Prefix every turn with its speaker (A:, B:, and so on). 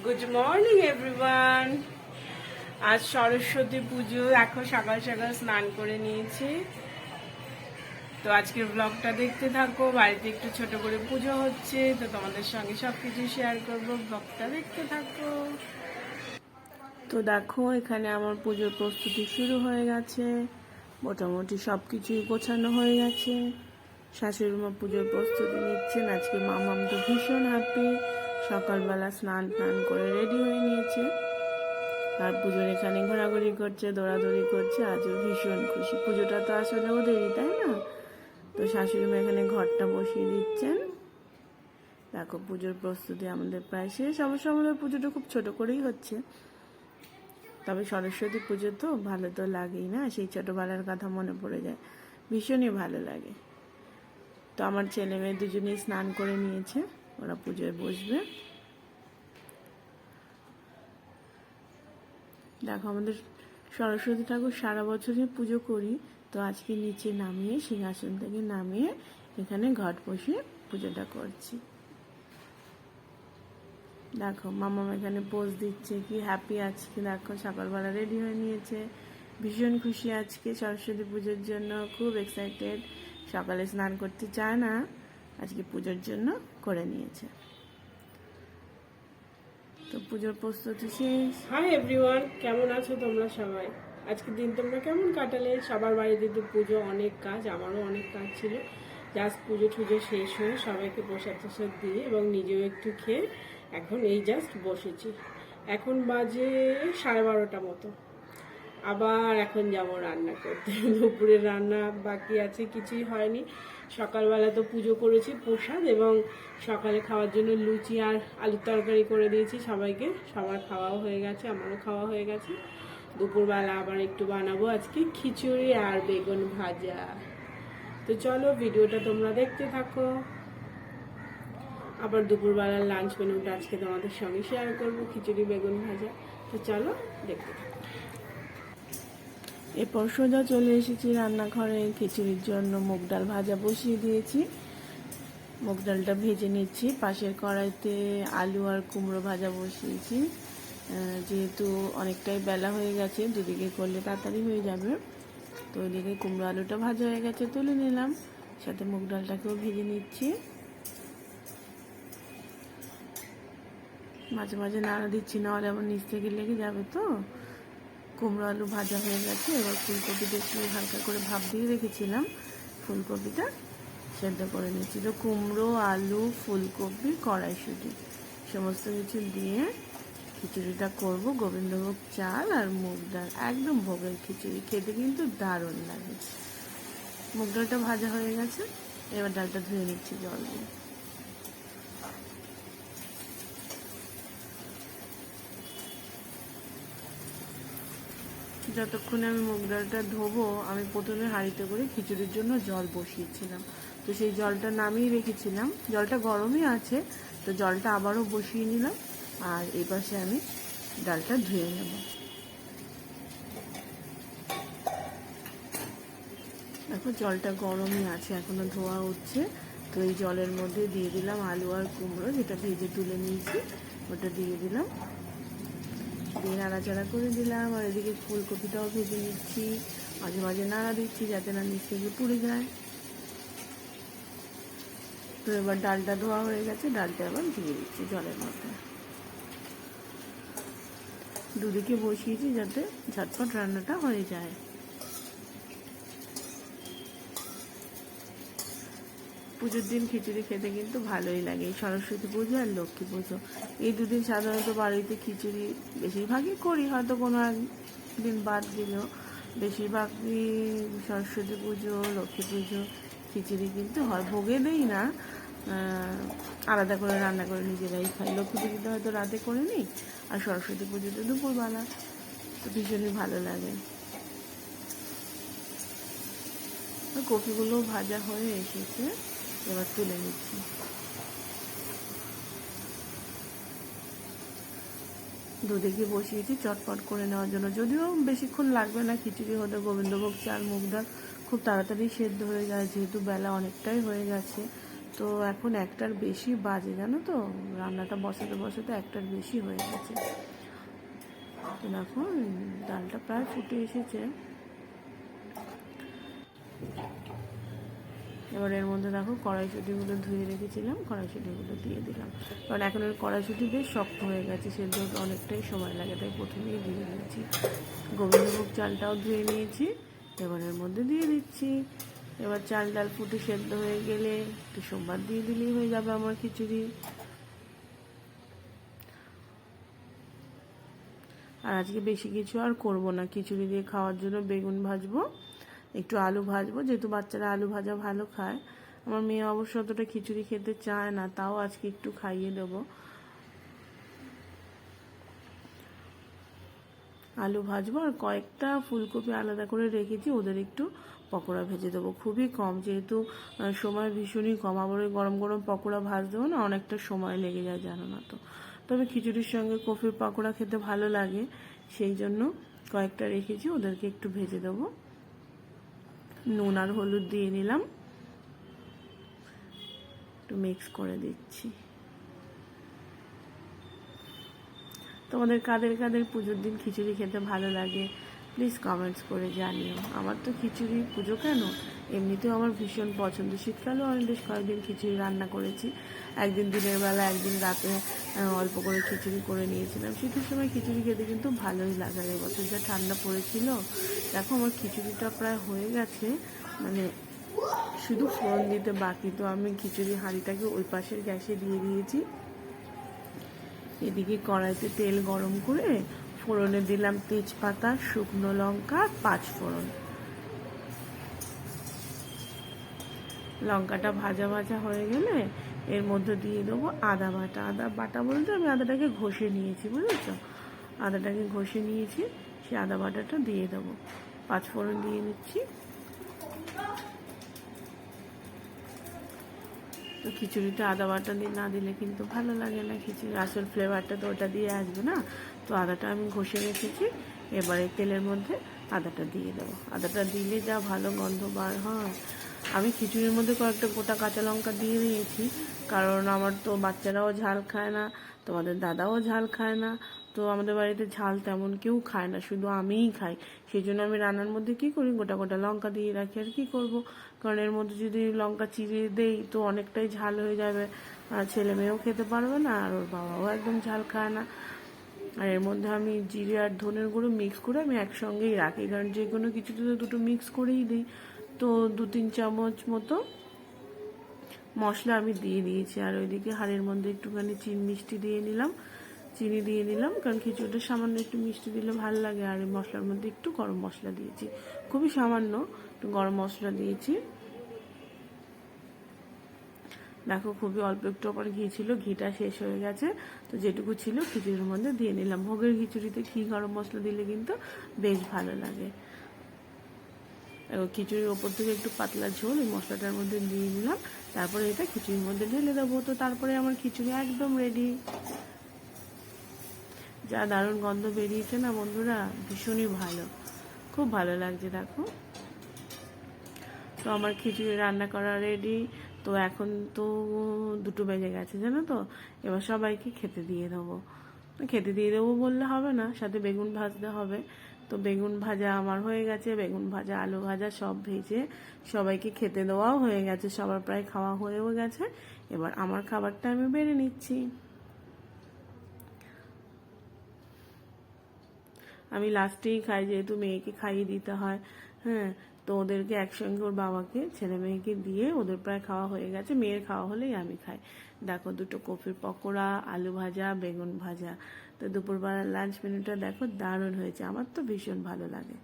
A: Good morning everyone. আজ সরস্বতী পুজো। এখন সকাল সকাল স্নান করে নিয়েছি। তো আজকের ব্লগটা দেখতে থাকো। বাড়িতে একটু ছোট করে পুজো হচ্ছে, তো তোমাদের সঙ্গে সবকিছু শেয়ার করবো। ব্লগটা দেখতে থাকো। তো দেখো, এখানে আমার পুজোর প্রস্তুতি শুরু হয়ে গেছে। মোটামুটি সবকিছুই গোছানো হয়ে গেছে। শাশুড়ি মা পুজোর প্রস্তুতি নিচ্ছেন। আজকে মামাম তো ভীষণ হ্যাপি। সকালবেলা স্নান টান করে রেডি হয়ে নিয়েছে, আর পুজোর এখানে ঘোরাঘুরি করছে, দৌড়াদৌড়ি করছে। আজও ভীষণ খুশি। পুজোটা তো আসলে ওদেরই, তাই না? তো শাশুড়ি মা এখানে ঘরটা বসিয়ে দিচ্ছেন। দেখো, পুজোর প্রস্তুতি আমাদের প্রায় শেষ। অবশ্য আমাদের পুজোটা খুব ছোট করেই হচ্ছে, তবে সরস্বতী পুজো তো ভালো তো লাগেই না। সেই ছোটোবেলার কথা মনে পড়ে যায়, ভীষণই ভালো লাগে। তো আমার ছেলে মেয়ে দুজনেই স্নান করে নিয়েছে, ওরা পুজোয় বসবে। দেখো, আমাদের সরস্বতী ঠাকুর সারা বছরই পুজো করি, তো আজকে নিচে নামিয়ে, সিংহাসন থেকে নামিয়ে এখানে ঘট বসিয়ে পুজোটা করছি। দেখো, মামা এখানে পোজ দিচ্ছে, কি হ্যাপি আজকে। দেখো, সকালবেলা রেডি হয়ে নিয়েছে, ভীষণ খুশি আজকে সরস্বতী পুজোর জন্য, খুব এক্সাইটেড। সকালে স্নান করতে চায় না, আজকে পুজোর জন্য করে নিয়েছে। তো পুজোর প্রস্তুতি শেষ। হাই এভরিওয়ান, কেমন আছো তোমরা সবাই? আজকের দিন তোমরা কেমন কাটালে? সবার বাড়িতে তো পুজো, অনেক কাজ, আমারও অনেক কাজ ছিল। জাস্ট পুজো টুজো শেষ হয়ে সবাইকে প্রসাদ টসাদ দিয়ে এবং নিজেও একটু খেয়ে এখন এই জাস্ট বসেছি। এখন বাজে 12:30 মতো। আবার এখন যাবো রান্না করতে। দুপুরের রান্না বাকি আছে, কিছুই হয়নি। সকালবেলা তো পুজো করেছি প্রসাদ, এবং সকালে খাওয়ার জন্য লুচি আর আলুর তরকারি করে দিয়েছি সবাইকে। সবার খাওয়াও হয়ে গেছে, আমারও খাওয়া হয়ে গেছে। দুপুরবেলা আবার একটু বানাবো আজকে খিচুড়ি আর বেগুন ভাজা। তো চলো, ভিডিওটা তোমরা দেখতে থাকো। আবার দুপুরবেলার লাঞ্চ মেনুটা আজকে তোমাদের সঙ্গে শেয়ার করবো, খিচুড়ি বেগুন ভাজা। তো চলো, দেখতে থাকো। এরপর সোজা চলে এসেছি রান্নাঘরে। খিচুড়ির জন্য মুগ ডাল ভাজা বসিয়ে দিয়েছি, মুগ ডালটা ভেজে নিচ্ছি। পাশের কড়াইতে আলু আর কুমড়ো ভাজা বসিয়েছি। যেহেতু অনেকটাই বেলা হয়ে গেছে, দুদিকে করলে তাড়াতাড়ি হয়ে যাবে। তো ওইদিকে কুমড়ো আলুটা ভাজা হয়ে গেছে, তুলে নিলাম। সাথে মুগ ডালটাকেও ভেজে নিচ্ছি। মাঝে মাঝে নাড়া দিচ্ছি, নাহলে আবার নিচ থেকে লেগে যাবে। তো কুমড়ো আলু ভাজা হয়ে গেছে। এবার ফুলকপিটা একটু হালকা করে ভাপ দিয়ে রেখেছিলাম, ফুলকপিটা সেদ্ধ করে নিচ্ছি। তো কুমড়ো, আলু, ফুলকপি, কড়াইশুঁটি সমস্ত কিছু দিয়ে খিচুড়িটা করব। গোবিন্দভোগ চাল আর মুগ ডাল, একদম ভোগের খিচুড়ি, খেতে কিন্তু দারুণ লাগে। মুগ ডালটা ভাজা হয়ে গেছে, এবার ডালটা ধুয়ে নিচ্ছি জল দিয়ে। যতক্ষণে আমি মুগ ডালটা ধোবো, আমি প্রথমে হাঁড়িতে করে খিচুড়ির জন্য জল বসিয়েছিলাম। তো সেই জলটা নামিয়ে রেখেছিলাম, জলটা গরমই আছে। তো জলটা আবারও বসিয়ে নিলাম, আর এই পাশে আমি ডালটা ধুয়ে নেব। দেখো, জলটা গরমই আছে, এখনো ধোয়া হচ্ছে। তো এই জলের মধ্যে দিয়ে দিলাম আলু আর কুমড়ো, যেটা ভেজে তুলে নিয়েছি, ওটা দিয়ে দিলাম। দিয়ে নাড়াচাড়া করে দিলাম। আর এদিকে ফুলকপিটাও ভেজে নিচ্ছি, মাঝে মাঝে নাড়া দিচ্ছি যাতে না নিচ থেকে পুড়ে যায়। তো এবার ডালটা ধোয়া হয়ে গেছে, ডালটা আবার দিয়ে দিচ্ছি জলের মধ্যে। দুদিকে বসিয়েছি যাতে ঝটপট রান্নাটা হয়ে যায়। পুজোর দিন খিচুড়ি খেতে কিন্তু ভালোই লাগে। সরস্বতী পুজো আর লক্ষ্মী পুজো, এই দুদিন সাধারণত বাড়িতে খিচুড়ি বেশিরভাগই করি, হয়তো কোনো একদিন বাদ দিলেও বেশিরভাগই সরস্বতী পুজো, লক্ষ্মী পুজো খিচুড়ি কিন্তু হয়। ভোগে দেই না, আলাদা করে রান্না করে নিজেরাই খাই। লক্ষ্মী পুজোতে হয়তো রাতে করে নিই, আর সরস্বতী পুজোতে দুপুরবেলা। তো ভীষণই ভালো লাগে। কপিগুলো ভাজা হয়ে এসেছে, এবার তুলে নিচ্ছি। দুদিকে বসিয়েছি চটপট করে নেওয়ার জন্য, যদিও বেশিক্ষণ লাগবে না। খিচুড়ি হতে গোবিন্দভোগ চাল, মুগ ডাল খুব তাড়াতাড়ি সেদ্ধ হয়ে যায়, যেহেতু বেলা অনেকটাই হয়ে গেছে। তো এখন 1টার বেশি বাজে, জানো তো, রান্নাটা বসাতে বসাতে 1টার বেশি হয়ে গেছে। তো দেখো ডালটা প্রায় ফুটে এসেছে। এবার এর মধ্যে দেখো কড়াইশুঁটিগুলো ধুয়ে রেখেছিলাম, কড়াইশুঁটিগুলো দিয়ে দিলাম, কারণ এখন এর কড়াইশুঁটি বেশ শক্ত হয়ে গেছে, সেদ্ধ অনেকটাই সময় লাগে, তাই প্রথমেই দিয়ে দিয়েছি। গোবিন্দভোগ চালটাও ধুয়ে নিয়েছি, এবার এর মধ্যে দিয়ে দিচ্ছি। এবার চাল ডাল ফুটে সেদ্ধ হয়ে গেলে একটু সোমবার দিয়ে দিলেই হয়ে যাবে আমার খিচুড়ি। আর আজকে বেশি কিছু আর করব না, খিচুড়ি দিয়ে খাওয়ার জন্য বেগুন ভাজবো, একটু আলু ভাজবো, যেহেতু বাচ্চারা আলু ভাজা ভালো খায়। আমার মেয়ে অবশ্য অতটা খিচুড়ি খেতে চায় না, তাও আজকে একটু খাইয়ে দেবো। আলু ভাজবো আর কয়েকটা ফুলকপি আলাদা করে রেখেছি, ওদের একটু পকোড়া ভেজে দেবো, খুবই কম, যেহেতু সময় ভীষণই কম। আবার ওই গরম গরম পকোড়া ভাজ দেবো না, অনেকটা সময় লেগে যায়, জানো না তো। তবে খিচুড়ির সঙ্গে কফির পকোড়া খেতে ভালো লাগে, সেই জন্য কয়েকটা রেখেছি, ওদেরকে একটু ভেজে দেবো। নুন আর হলুদ দিয়ে নিলাম, একটু মিক্স করে দিচ্ছি। তোমাদের কাদের কাদের পুজোর দিন খিচুড়ি খেতে ভালো লাগে প্লিজ কমেন্টস করে জানিও। আমার তো খিচুড়ি পুজো কেন, এমনিতেও আমার ভীষণ পছন্দ। শীতকালেও আমি বেশ কয়েকদিন খিচুড়ি রান্না করেছি, একদিন দিনের বেলা, একদিন রাতে অল্প করে খিচুড়ি করে নিয়েছিলাম। শীতের সময় খিচুড়ি খেতে কিন্তু ভালোই লাগে। এবছর যা ঠান্ডা পড়েছিল, দেখো আমার খিচুড়িটা প্রায় হয়ে গেছে, মানে শুধু ফোড়ন দিতে বাকি। তো আমি খিচুড়ি হাঁড়িটাকে ওই পাশের গ্যাসে দিয়ে দিয়েছি, এদিকে কড়াইতে তেল গরম করে ফোড়নে দিলাম তেজপাতা, শুকনো লঙ্কা, 5 ফোড়ন। লঙ্কাটা ভাজা ভাজা হয়ে গেলে এর মধ্যে দিয়ে দেবো আদা বাটা। আদা বাটা বলতে আমি আদাটাকে ঘষে নিয়েছি, বুঝেছো, আদাটাকে ঘষে নিয়েছি, সেই আদা বাটাটা দিয়ে দেবো। 5 ফোড়ন দিয়ে দিচ্ছি। তো খিচুড়িটা আদা বাটা দিয়ে না দিলে কিন্তু ভালো লাগে না, খিচুড়ি আসল ফ্লেভারটা তো ওটা দিয়ে আসবে না। তো আদাটা আমি ঘষে রেখেছি, এবারে তেলের মধ্যে আদাটা দিয়ে দেবো। আদাটা দিলে যা ভালো গন্ধ বার হয়। আমি খিচুড়ির মধ্যে কয়েকটা গোটা কাঁচা লঙ্কা দিয়ে দিয়েছি, কারণ আমার তো বাচ্চারাও ঝাল খায় না, তোমাদের দাদাও ঝাল খায় না, তো আমাদের বাড়িতে ঝাল তেমন কেউ খায় না, শুধু আমিই খাই। সেই জন্য আমি রান্নার মধ্যে কী করি, গোটা গোটা লঙ্কা দিয়ে রাখি। আর কী করবো, কারণ এর মধ্যে যদি লঙ্কা চিড়িয়ে দেই তো অনেকটাই ঝাল হয়ে যাবে, আর ছেলে মেয়েও খেতে পারবে না, আর ওর বাবাও একদম ঝাল খায় না। আর এর মধ্যে আমি জিরে আর ধনের গুঁড়ো মিক্স করে আমি একসঙ্গেই রাখি, কারণ যে কোনো কিছুতে তো দুটো মিক্স করেই দিই। তো 2-3 চামচ মতো মশলা আমি দিয়ে দিয়েছি। আর ওইদিকে হাঁড়ির মধ্যে একটুখানি মিষ্টি দিয়ে নিলাম, চিনি দিয়ে নিলাম, কারণ খিচুড়িটা সামান্য একটু মিষ্টি দিলে ভালো লাগে। আর এই মশলার মধ্যে একটু গরম মশলা দিয়েছি, খুবই সামান্য একটু গরম মশলা দিয়েছি। দেখো খুবই অল্প একটু আবার ঘি ছিল, ঘিটা শেষ হয়ে গেছে, তো যেটুকু ছিল খিচুড়ির মধ্যে দিয়ে নিলাম। ভোগের খিচুড়িতে ঘি গরম মশলা দিলে কিন্তু বেশ ভালো লাগে। খিচুড়ির ওপর থেকে একটু পাতলা ঝোল এই মশলাটার মধ্যে দিয়ে নিলাম, তারপরে এটা খিচুড়ির মধ্যে ঢেলে দেবো। তো তারপরে আমার খিচুড়ি একদম রেডি। যা দারুণ গন্ধ বেরিয়েছে না বন্ধুরা, ভীষণই ভালো, খুব ভালো লাগছে। দেখো তো আমার খিচুড়ি রান্না করা রেডি। তো এখন তো 2 বেজে গেছে, জানো তো, এবার সবাইকে খেতে দিয়ে দেবো। খেতে দিয়ে দেবো বললে হবে না, সাথে বেগুন ভাজতে হবে। তো বেগুন ভাজা আমার হয়ে গেছে, বেগুন ভাজা আলু ভাজা সব ভেজে সবাইকে খেতে দেওয়াও হয়ে গেছে, সবার প্রায় খাওয়া হয়েও গেছে। এবার আমার খাবারটা আমি বেড়ে নিচ্ছি। আমি লাস্টেই খাই, যেহেতু মেয়েকে খাইয়ে দিতে হয়। হ্যাঁ, তো ওদেরকে একসঙ্গে, ওর বাবাকে, ছেলে মেয়েকে দিয়ে ওদের প্রায় খাওয়া হয়ে গেছে, মেয়ের খাওয়া হলেই আমি খাই। দেখো 2টো কফির পকোড়া, আলু ভাজা, বেগুন ভাজা। তো দুপুরবেলার লাঞ্চ মেনুটা দেখো দারুণ হয়েছে, আমার তো ভীষণ ভালো লাগে।